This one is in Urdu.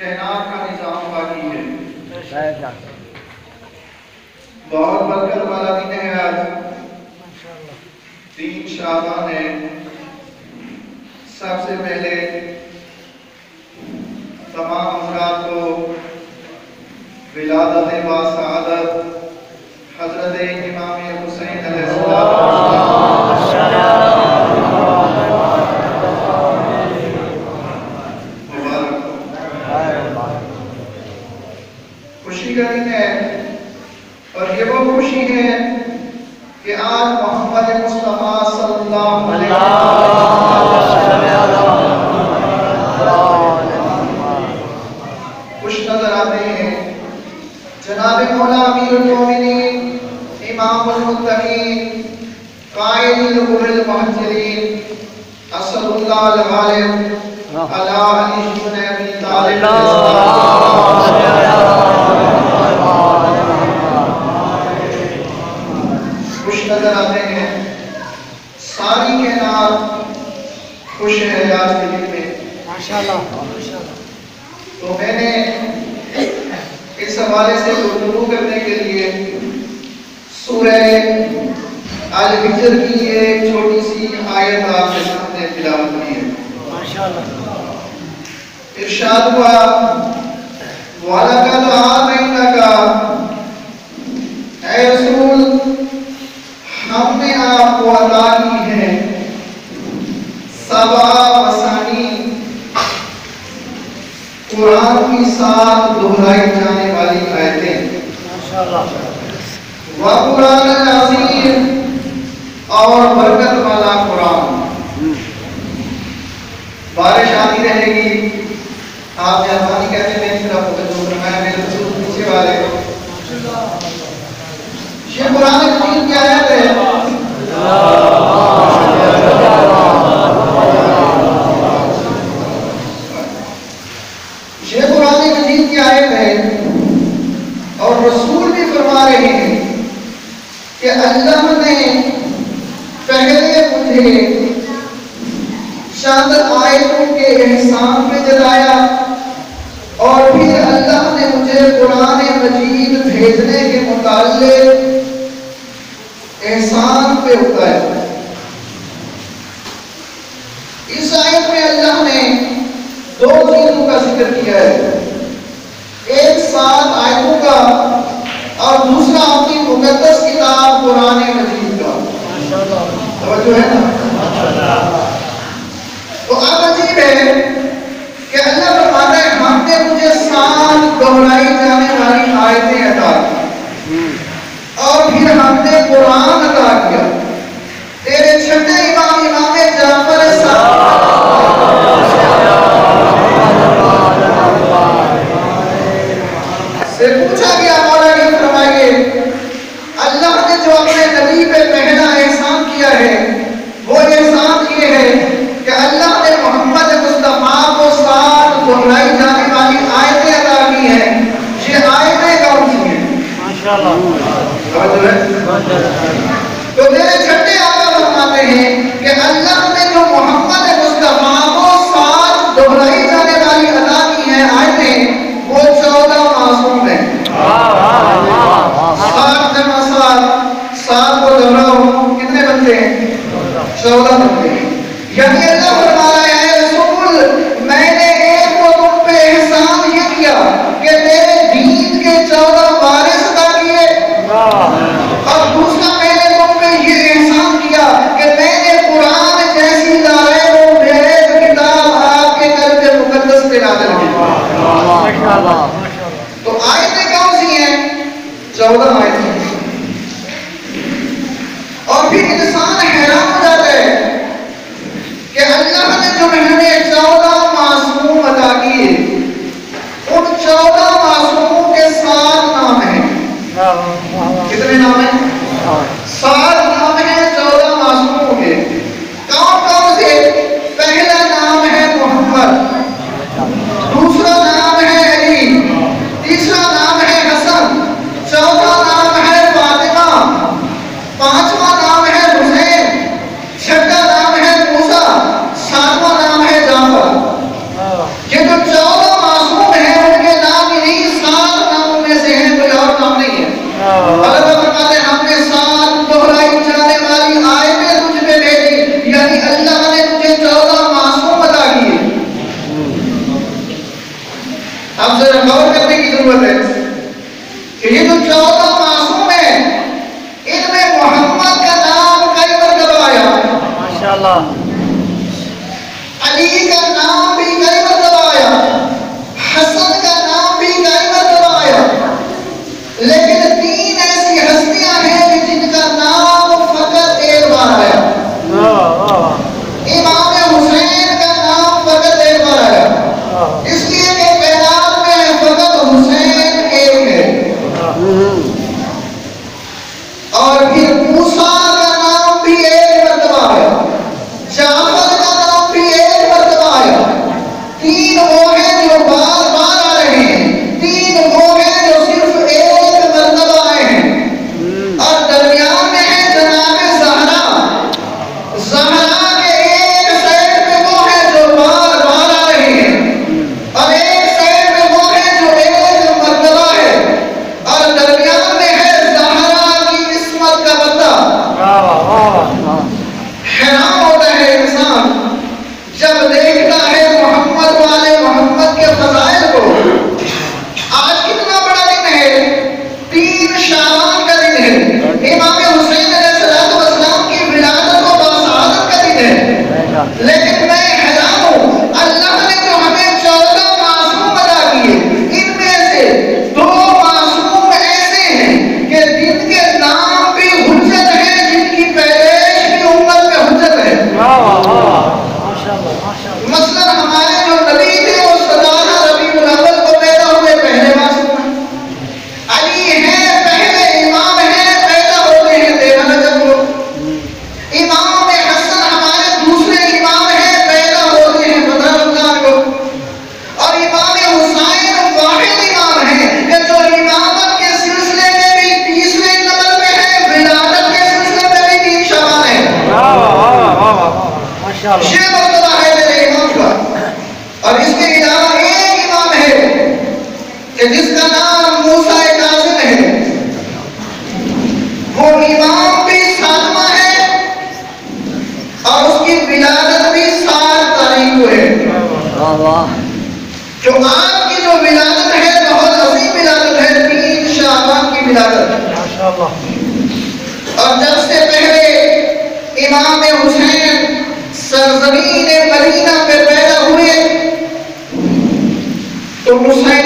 کائنات کا نظام باقی ہے. بہت برکت والا دن ہے آج. 3 شعبان ہے. سب سے پہلے تمام حضرات کو ولادت و سعادت حضرت امام حسین علیہ السلام خوشی کا دن ہے. اور یہ وہ خوشی ہے کہ آج محمد مصطفیٰ صلی اللہ علیہ وسلم خوش نظر آتے ہیں. جناب مولا امیر المومنین امام المتقین قائد الغر المحجلین اسد اللہ الغالب علی علی بن ابی طالب خوش نظر آتے ہیں. ساری کائنات خوش ہے آج کے دن میں ماشاءاللہ. تو میں نے اس حوالے سے گفتگو کرنے کے لیے سورہ الحجر کی ایک چھوٹی سی آیت آپ کے سامنے تلاوت کی ہے ماشاءاللہ. ارشاد ہوا وَلَقَدْ آتَيْنَاكَ اے رسول ہم نے آپ کو عطا کی ہے 7 مثانی قرآن کی 7 دہرائی جانے والی آیتیں وَقُرْآنَ الْعَظِيمَ اور برکت والا قرآن. بارش آتی رہے گی. آپ مہربانی کہتے ہیں میری طرف توجہ فرمائیں میرے رسول پیچھے والے. یہ قرآن مجید کی آیت ہے. یہ قرآن مجید کی آیت ہے اور رسول بھی فرما رہے ہیں کہ اللہ نے پہلے مجھے چند آیتوں کے احسان پہ جلایا اور پھر اللہ نے مجھے قرآن مجید بھیجنے کے متعلق احسان پہ اتارا. اس آیت میں اللہ نے 2 چیزوں کا ذکر کیا ہے. ایک 7 آیتوں کا اور دوسرا اپنی مقدس کتاب قرآن مجید کا. توجہ ہے نا. تو اب عجیب ہے کہ اللہ فرماتا ہے ہم نے مجھے 7 دہرائی جانے والی آیتیں عطا کی اور پھر ہم نے قرآن عطا کیا. تیرے چھٹے امام جعفر سے پوچھا گیا مولا کی فرمائیے اللہ نے جو اپنے نبی پہ پہلا احسان کیا ہے وہ احسان یہ ہے کہ اللہ نے محمد مصطفیٰ کو 7 دہرائی جانے والی آیتیں عطا کی ہیں. یہ آیتیں کون سی ہیں؟ تو میرے چھٹے آقا فرماتے ہیں کہ اللہ نے جو محمد مصطفیٰ کو 7 دہرائی جانے والی عطا کی ہیں آیتیں وہ 14 معصوم ہیں. 7 جمع 7 کو دہراؤ کتنے بنتے ہیں؟ 14 بنتے ہیں. یعنی اللہ فرما رہا ہے اے رسول میں نے ایک کو تم پہ احسان یہ کیا کہ تیرے دین کے 14 وارث عطا کیے اور دوسرا میں نے تم پہ یہ احسان کیا کہ میں نے قرآن جیسی لائے وہ بھید کتاب آپ کے قلب مقدس پہ نازل کی. تو آیتیں کون سی ہیں؟ 14 آیتیں. اور پھر انسان حیران ہو جاتا ہے کہ اللہ ماشاءاللہ. علی کا نام بھی کئی مرتبہ آیا، حسن کا نام بھی کئی مرتبہ آیا، لیکن 3 ایسی ہستیاں ہیں کہ جن کا نام فقط ایک بار آیا. امام حسین کا نام فقط ایک بار آیا، اس لیے کہ کائنات میں فقط حسین ایک ہے. اور پھر موسیٰ کا نام بھی ایک مرتبہ آیا، جعفر کا نام بھی ایک مرتبہ آیا. 3 وہ ہیں جو بار بار آ رہے ہیں، 3 وہ ہیں جو صرف ایک مرتبہ آئے ہیں. اور درمیان میں ہے جناب زہرا کے ایک سائڈ میں وہ ہے جو بار بار آ رہے ہیں، اور ایک سائڈ میں وہ ہے جو ایک مرتبہ ہے، اور درمیان میں ہے زہرا کی عصمت کا بندہ. حیران ہوتا ہے انسان جب دیکھتا ہے محمد والے محمد کے فضائل کو. آج کتنا بڑا دن ہے، 3 شعبان کا دن ہے، امام حسین علیہ السلام کی ولادت و باسعادت کا دن ہے. لیکن میں حیران ہوں، اللہ نے جو ہمیں 14 معصوم عطا کیے، ان میں سے 2 معصوم ایسے ہیں کہ جن کے نام بھی حجت ہیں، جن کی پیدائش بھی امت میں حجت ہے. مثلا ہمارے جو نبی تھے وہ 17 ربیع الاول کو پیدا ہوئے، پہلے معصوم ہیں. علی ہیں پہلے امام ہیں، پیدا ہوتے ہیں 13 رجب کو. امام حسن ہمارے دوسرے امام ہیں، پیدا ہوتے ہیں 15 رمضان کو. اور امام حسین واحد امام ہیں کہ جو امامت کے سلسلے میں بھی 30ویں نمبر میں ہے، ولادت کے سلسلے میں بھی 3 شعبان ہے. یہ مرتبہ ہے میرے امام کا. اور اس کے علاوہ ایک امام ہے کہ جس کا نام موسیٰ کاظم ہے، وہ امام بھی 7واں ہے، اور اس کی ولادت بھی 7 تاریخ کو ہے. جو آپ کی جو ولادت ہے بہت عظیم ولادت ہے، 3 شعبان کی ولادت. اور جب سے پہلے امام حسین سرزمین مدینہ پہ پیدا ہوئے تو حسین